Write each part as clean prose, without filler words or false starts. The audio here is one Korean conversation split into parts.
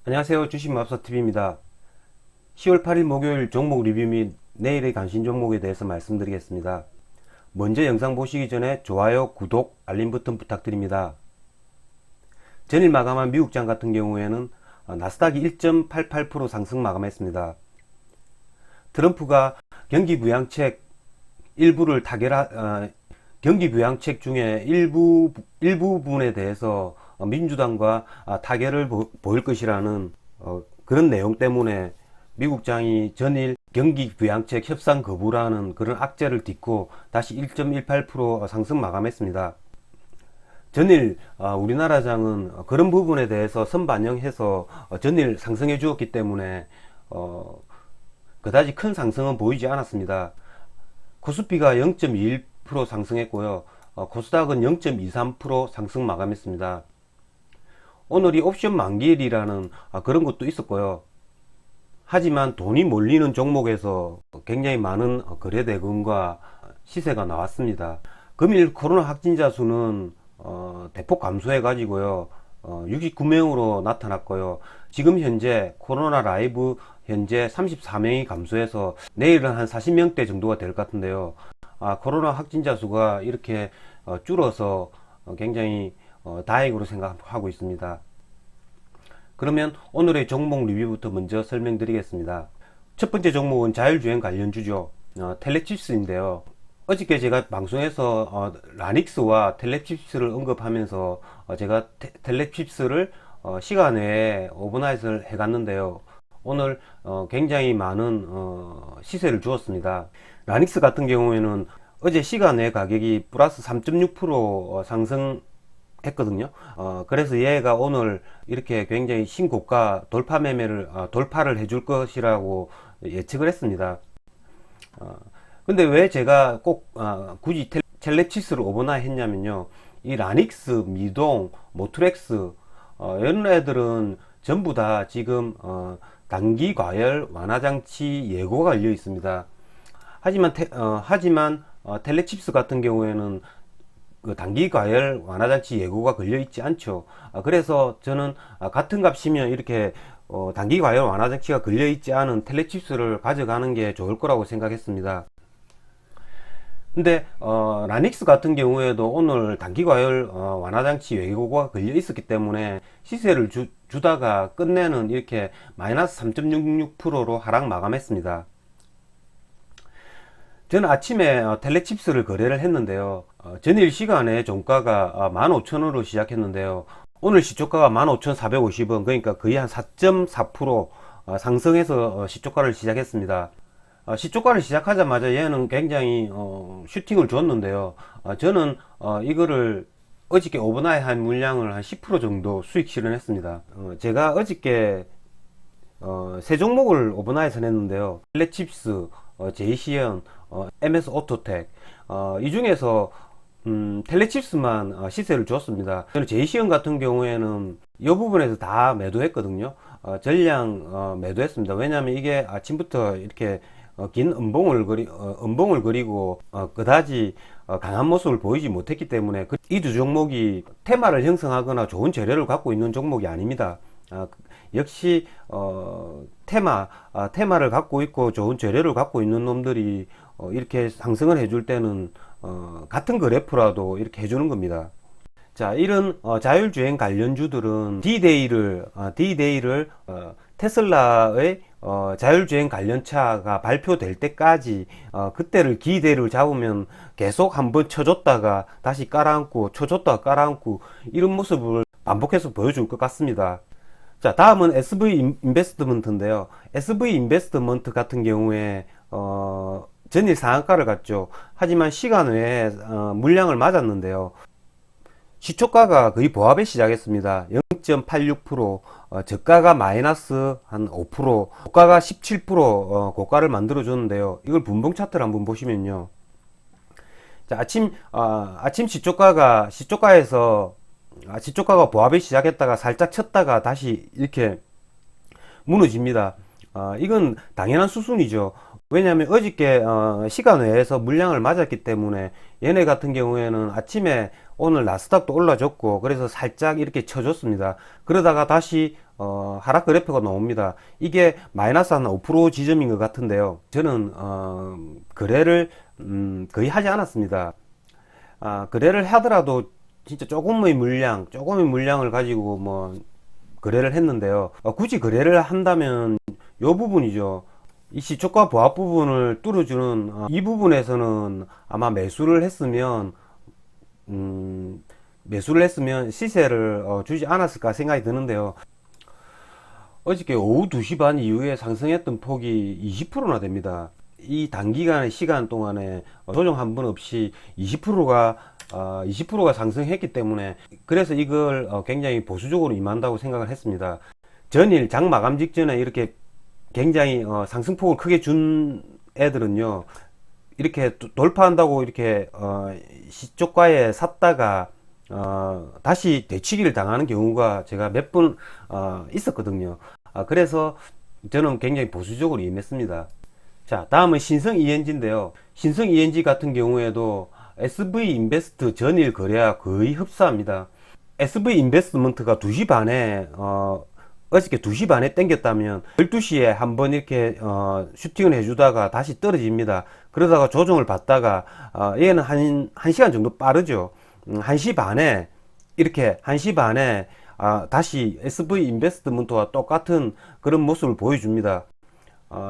안녕하세요. 주식마법사TV입니다. 10월 8일 목요일 종목 리뷰 및 내일의 관심 종목에 대해서 말씀드리겠습니다. 먼저 영상 보시기 전에 좋아요, 구독, 알림 버튼 부탁드립니다. 전일 마감한 미국장 같은 경우에는 나스닥이 1.88% 상승 마감했습니다. 트럼프가 경기 부양책 일부를 경기 부양책 중에 일부분에 대해서 민주당과 타결을 보일 것이라는 그런 내용 때문에 미국장이 전일 경기 부양책 협상 거부라는 그런 악재를 딛고 다시 1.18% 상승 마감했습니다. 전일 우리나라장은 그런 부분에 대해서 선반영해서 전일 상승해 주었기 때문에 그다지 큰 상승은 보이지 않았습니다. 코스피가 0.21% 상승했고요. 코스닥은 0.23% 상승 마감했습니다. 오늘이 옵션 만기일이라는 그런 것도 있었고요. 하지만 돈이 몰리는 종목에서 굉장히 많은 거래 대금과 시세가 나왔습니다. 금일 코로나 확진자 수는 대폭 감소해 가지고요. 69명으로 나타났고요. 지금 현재 코로나 라이브 현재 34명이 감소해서 내일은 한 40명대 정도가 될 것 같은데요. 코로나 확진자 수가 이렇게 줄어서 굉장히 다행으로 생각하고 있습니다. 그러면 오늘의 종목 리뷰부터 먼저 설명드리겠습니다. 첫 번째 종목은 자율주행 관련주죠. 텔레칩스인데요. 어저께 제가 방송에서 라닉스와 텔레칩스를 언급하면서 제가 텔레칩스를 시간 외에 오버나잇을 해갔는데요. 오늘 굉장히 많은 시세를 주었습니다. 라닉스 같은 경우에는 어제 시간 외 가격이 플러스 3.6% 상승했거든요. 그래서 얘가 오늘 이렇게 굉장히 신고가 돌파 매매를 돌파를 해줄 것이라고 예측을 했습니다. 근데 왜 제가 꼭 굳이 텔레치스를 오버나잇 했냐면요, 이 라닉스, 미동, 모트렉스 이런 애들은 전부 다 지금 단기 과열 완화 장치 예고가 걸려 있습니다. 하지만 텔레칩스 같은 경우에는 그 단기 과열 완화 장치 예고가 걸려 있지 않죠. 그래서 저는 같은 값이면 이렇게 단기 과열 완화 장치가 걸려 있지 않은 텔레칩스를 가져가는 게 좋을 거라고 생각했습니다. 근데 라닉스 같은 경우에도 오늘 단기 과열 완화 장치 예고가 걸려 있었기 때문에 시세를 주다가 끝내는 이렇게 마이너스 3.66%로 하락 마감했습니다. 저는 아침에 텔레칩스를 거래를 했는데요. 전일 시간에 종가가 15,000원으로 시작했는데요. 오늘 시초가가 15,450원, 그러니까 거의 한 4.4% 상승해서 시초가를 시작했습니다. 시초가를 시작하자마자 얘는 굉장히 슈팅을 줬는데요. 저는 이거를 어저께 오버나잇 한 물량을 한 10% 정도 수익 실현했습니다. 제가 어저께 세 종목을 오버나잇을 했는데요. 플랫칩스, 제이시언, MS 오토텍, 이 중에서 텔레칩스만 시세를 줬습니다. 저는 제이시언 같은 경우에는 이 부분에서 다 매도했거든요. 전량 매도했습니다. 왜냐하면 이게 아침부터 이렇게 긴 음봉을 그리고 그다지 강한 모습을 보이지 못했기 때문에 이 두 종목이 테마를 형성하거나 좋은 재료를 갖고 있는 종목이 아닙니다. 역시 테마를 갖고 있고 좋은 재료를 갖고 있는 놈들이 이렇게 상승을 해줄 때는 같은 그래프라도 이렇게 해주는 겁니다. 자, 이런 자율주행 관련주들은 D-Day를 테슬라의 자율주행 관련차가 발표될 때까지 그때를 기대를 잡으면 계속 한번 쳐줬다가 다시 깔아앉고 쳐줬다가 깔아앉고 이런 모습을 반복해서 보여줄 것 같습니다. 자, 다음은 SV 인베스트먼트인데요. SV 인베스트먼트 같은 경우에 전일 상한가를 갔죠. 하지만 시간 외에 물량을 맞았는데요. 시초가가 거의 보합에 시작했습니다. 0.86%, 저가가 마이너스 한 5%, 고가가 17% 고가를 만들어 줬는데요. 이걸 분봉 차트를 한번 보시면요. 자, 아침 시초가에서 시초가가 보합에 시작했다가 살짝 쳤다가 다시 이렇게 무너집니다. 이건 당연한 수순이죠. 왜냐하면 어저께 시간 외에서 물량을 맞았기 때문에 얘네 같은 경우에는 아침에 오늘 나스닥도 올라줬고 그래서 살짝 이렇게 쳐줬습니다. 그러다가 다시 하락 그래프가 나옵니다. 이게 마이너스 한 5% 지점인 것 같은데요. 저는 거래를 거의 하지 않았습니다. 거래를 하더라도 진짜 조금의 물량을 가지고 뭐 거래를 했는데요. 굳이 거래를 한다면 요 부분이죠. 이 시초가 보합 부분을 뚫어주는 이 부분에서는 아마 매수를 했으면 시세를 주지 않았을까 생각이 드는데요. 어저께 오후 2시 반 이후에 상승했던 폭이 20%나 됩니다. 이 단기간의 시간 동안에 조정 한 번 없이 20%가 상승했기 때문에 그래서 이걸 굉장히 보수적으로 임한다고 생각을 했습니다. 전일 장 마감 직전에 이렇게 굉장히 상승폭을 크게 준 애들은요, 이렇게 돌파한다고 이렇게 시초가에 샀다가 다시 되치기를 당하는 경우가 제가 몇 번 있었거든요. 그래서 저는 굉장히 보수적으로 임했습니다. 자, 다음은 신성 ENG인데요. 신성 ENG 같은 경우에도 SV 인베스트 전일 거래와 거의 흡사합니다. SV 인베스트먼트가 2시 반에 어저께 2시 반에 땡겼다면 12시에 한번 이렇게 슈팅을 해주다가 다시 떨어집니다. 그러다가 조정을 받다가 얘는 한 1시간 정도 빠르죠. 1시 반에 이렇게 1시 반에 다시 SV 인베스트먼트와 똑같은 그런 모습을 보여줍니다.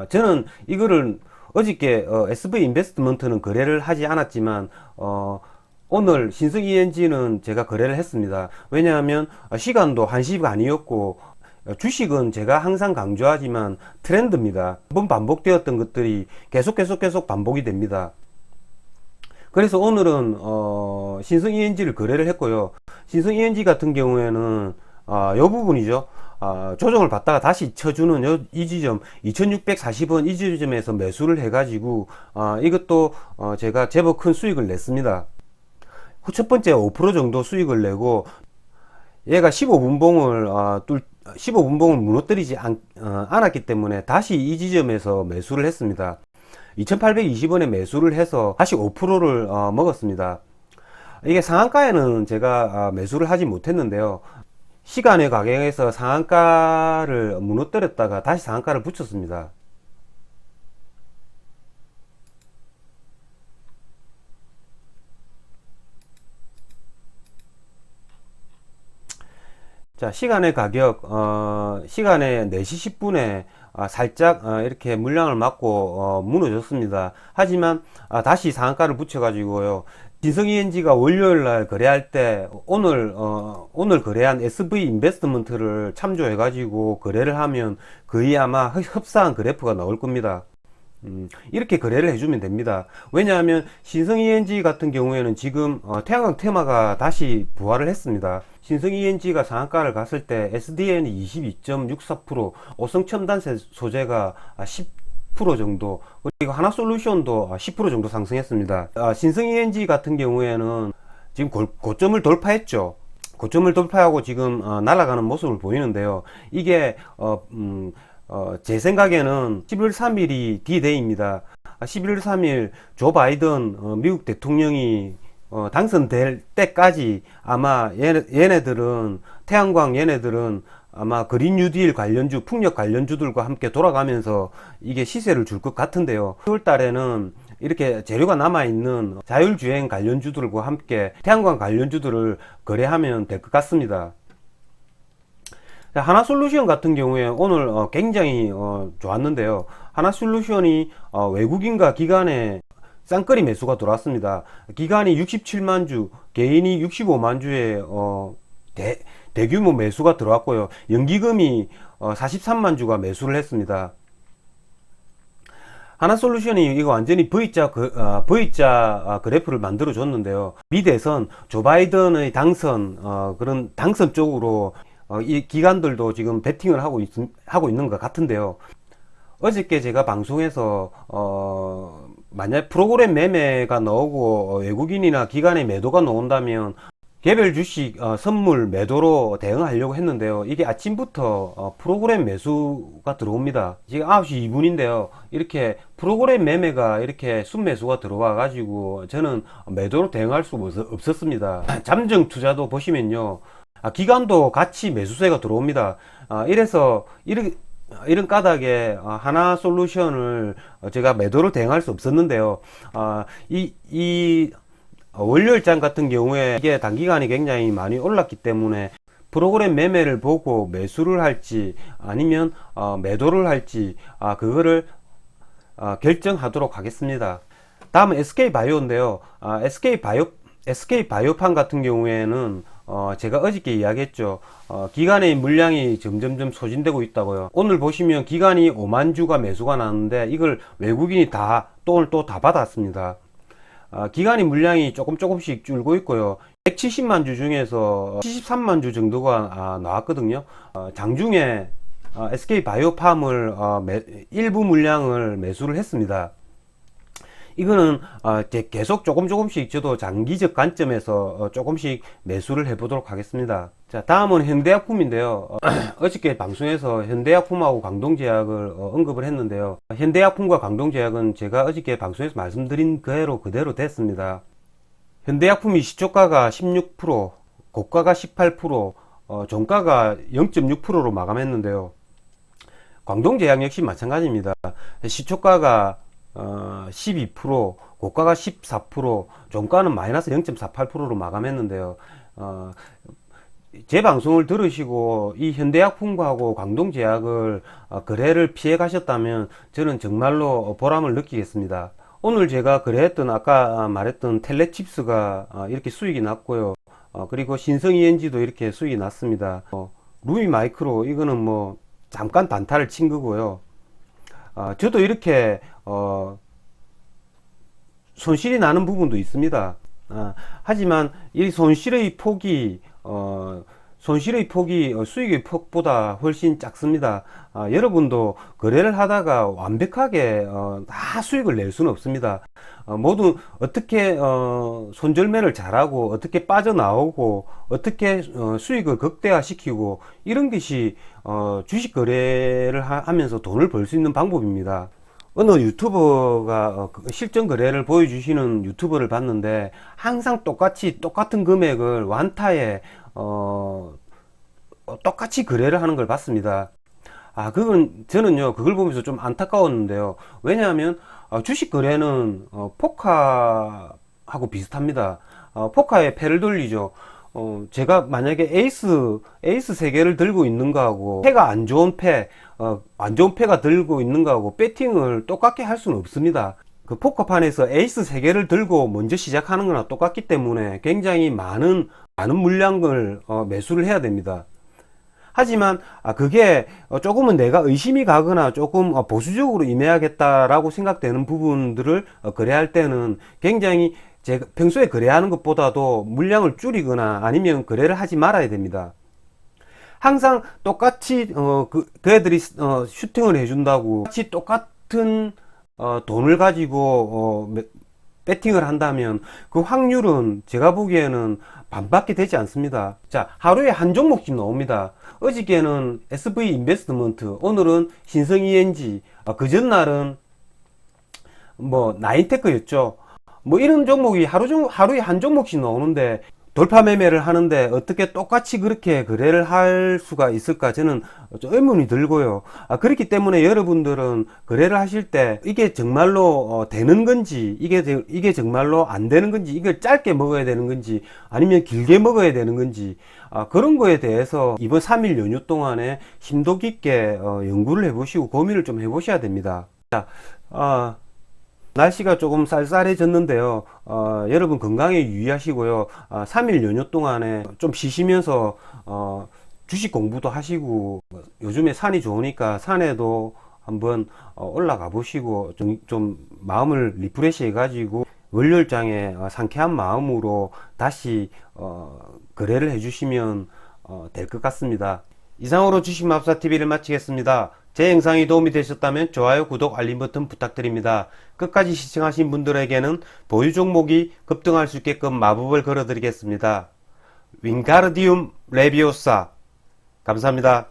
저는 이거를 어저께 SV 인베스트먼트는 거래를 하지 않았지만 오늘 신성 ENG는 제가 거래를 했습니다. 왜냐하면 시간도 1시가 아니었고 주식은 제가 항상 강조하지만 트렌드입니다. 한번 반복되었던 것들이 계속 반복이 됩니다. 그래서 오늘은 신성 ENG를 거래를 했고요. 신성 ENG 같은 경우에는 요 부분이죠. 조정을 받다가 다시 쳐주는 이 지점 2640원 이 지점에서 매수를 해가지고 이것도 제가 제법 큰 수익을 냈습니다. 첫 번째 5% 정도 수익을 내고 얘가 15분봉을 무너뜨리지 않았기 때문에 다시 이 지점에서 매수를 했습니다. 2820원에 매수를 해서 다시 5%를 먹었습니다. 이게 상한가에는 제가 매수를 하지 못했는데요. 시간의 가격에서 상한가를 무너뜨렸다가 다시 상한가를 붙였습니다. 자, 시간의 가격, 시간에 4시 10분에 살짝 이렇게 물량을 맞고 무너졌습니다. 하지만 다시 상한가를 붙여가지고요. 신성 ENG가 월요일 날 거래할 때 오늘 거래한 SV 인베스트먼트를 참조해 가지고 거래를 하면 거의 아마 흡사한 그래프가 나올 겁니다. 이렇게 거래를 해주면 됩니다. 왜냐하면 신성 ENG 같은 경우에는 지금 태양광 테마가 다시 부활을 했습니다. 신성 ENG가 상한가를 갔을 때 SDN이 22.64%, 오성첨단세 소재가 10% 정도, 그리고 하나솔루션도 10% 정도 상승했습니다. 신성 ENG 같은 경우에는 지금 고점을 돌파했죠. 고점을 돌파하고 지금 날아가는 모습을 보이는데요. 이게 제 생각에는 11월 3일이 D-Day입니다. 11월 3일 조 바이든 미국 대통령이 당선될 때까지 아마 얘네들은 아마 그린 뉴딜 관련주, 풍력 관련주들과 함께 돌아가면서 이게 시세를 줄 것 같은데요. 10월 달에는 이렇게 재료가 남아있는 자율주행 관련주들과 함께 태양광 관련주들을 거래하면 될 것 같습니다. 하나솔루션 같은 경우에 오늘 굉장히 좋았는데요. 하나솔루션이 외국인과 기관의 쌍끌이 매수가 들어왔습니다. 기관이 67만 주, 개인이 65만 주의 대규모 매수가 들어왔고요. 연기금이 43만 주가 매수를 했습니다. 하나솔루션이 이거 완전히 V자 그래프를 만들어 줬는데요. 미대선 조 바이든의 당선 그런 당선 쪽으로 이 기관들도 지금 베팅을 하고 있는 것 같은데요. 어저께 제가 방송에서 만약 프로그램 매매가 나오고 외국인이나 기관의 매도가 나온다면 개별 주식 선물 매도로 대응하려고 했는데요. 이게 아침부터 프로그램 매수가 들어옵니다. 지금 9시 2분인데요. 이렇게 프로그램 매매가 이렇게 순매수가 들어와 가지고 저는 매도로 대응할 수가 없었습니다. 잠정 투자도 보시면요, 기관도 같이 매수세가 들어옵니다. 이래서 이런 까닭에 하나 솔루션을 제가 매도로 대응할 수 없었는데요. 이 월요일장 같은 경우에 이게 단기간이 굉장히 많이 올랐기 때문에 프로그램 매매를 보고 매수를 할지 아니면 매도를 할지 그거를 결정하도록 하겠습니다. 다음은 SK바이오인데요. SK바이오판 같은 경우에는 제가 어저께 이야기했죠. 기간의 물량이 점점점 소진되고 있다고요. 오늘 보시면 기간이 5만 주가 매수가 나왔는데 이걸 외국인이 오늘 또 다 받았습니다. 기간의 물량이 조금씩 줄고 있고요. 170만 주 중에서 73만 주 정도가 나왔거든요. 장중에 SK바이오팜을 일부 물량을 매수를 했습니다. 이거는 계속 조금씩 저도 장기적 관점에서 조금씩 매수를 해보도록 하겠습니다. 자, 다음은 현대약품인데요. 어저께 방송에서 현대약품하고 광동제약을 언급을 했는데요. 현대약품과 광동제약은 제가 어저께 방송에서 말씀드린 그대로 됐습니다. 현대약품이 시초가가 16%, 고가가 18%, 종가가 0.6%로 마감했는데요. 광동제약 역시 마찬가지입니다. 시초가가 12%, 고가가 14%, 종가는 마이너스 0.48%로 마감했는데요. 제 방송을 들으시고 이 현대약품하고 광동제약을 거래를 피해 가셨다면 저는 정말로 보람을 느끼겠습니다. 오늘 제가 거래했던 아까 말했던 텔레칩스가 이렇게 수익이 났고요. 그리고 신성이엔지도 이렇게 수익이 났습니다. 루미마이크로 이거는 뭐 잠깐 단타를 친 거고요. 저도 이렇게 손실이 나는 부분도 있습니다. 하지만 이 손실의 폭이 수익의 폭보다 훨씬 작습니다. 여러분도 거래를 하다가 완벽하게 다 수익을 낼 수는 없습니다. 모두 어떻게 손절매를 잘하고 어떻게 빠져나오고 어떻게 수익을 극대화시키고 이런 것이 주식 거래를 하면서 돈을 벌 수 있는 방법입니다. 어느 유튜버가 실전 거래를 보여주시는 유튜버를 봤는데 항상 똑같은 금액을 완타에 똑같이 거래를 하는 걸 봤습니다. 저는요 그걸 보면서 좀 안타까웠는데요. 왜냐하면 주식 거래는 포카하고 비슷합니다. 포카에 패를 돌리죠. 제가 만약에 에이스 3개를 들고 있는 거하고 패가 안 좋은 패가 들고 있는 거하고 배팅을 똑같게 할 수는 없습니다. 그 포커판에서 에이스 3개를 들고 먼저 시작하는 거나 똑같기 때문에 굉장히 많은 물량을 매수를 해야 됩니다. 하지만 그게 조금은 내가 의심이 가거나 조금 보수적으로 임해야겠다라고 생각되는 부분들을 거래할 때는 굉장히 제가 평소에 거래하는 것보다도 물량을 줄이거나 아니면 거래를 하지 말아야 됩니다. 항상 똑같이 그애들이 슈팅을 해준다고 같이 똑같은 돈을 가지고 배팅을 한다면 그 확률은 제가 보기에는 반밖에 되지 않습니다. 자, 하루에 한 종목씩 나옵니다. 어저께는 SV 인베스트먼트, 오늘은 신성 ENG, 그 전날은 뭐 나인테크였죠. 뭐 이런 종목이 하루에 한 종목씩 나오는데 돌파 매매를 하는데 어떻게 똑같이 그렇게 거래를 할 수가 있을까 저는 좀 의문이 들고요. 그렇기 때문에 여러분들은 거래를 하실 때 이게 정말로 되는 건지 이게 정말로 안 되는 건지 이걸 짧게 먹어야 되는 건지 아니면 길게 먹어야 되는 건지 그런 거에 대해서 이번 3일 연휴 동안에 심도 깊게 연구를 해보시고 고민을 좀 해보셔야 됩니다. 자, 날씨가 조금 쌀쌀해졌는데요. 여러분 건강에 유의하시고요. 3일 연휴 동안에 좀 쉬시면서 주식 공부도 하시고 요즘에 산이 좋으니까 산에도 한번 올라가 보시고 좀 마음을 리프레시 해가지고 월요일장에 상쾌한 마음으로 다시 거래를 해주시면 될 것 같습니다. 이상으로 주식마법사TV를 마치겠습니다. 제 영상이 도움이 되셨다면 좋아요, 구독, 알림 버튼 부탁드립니다. 끝까지 시청하신 분들에게는 보유 종목이 급등할 수 있게끔 마법을 걸어 드리겠습니다. 윙가르디움 레비오사. 감사합니다.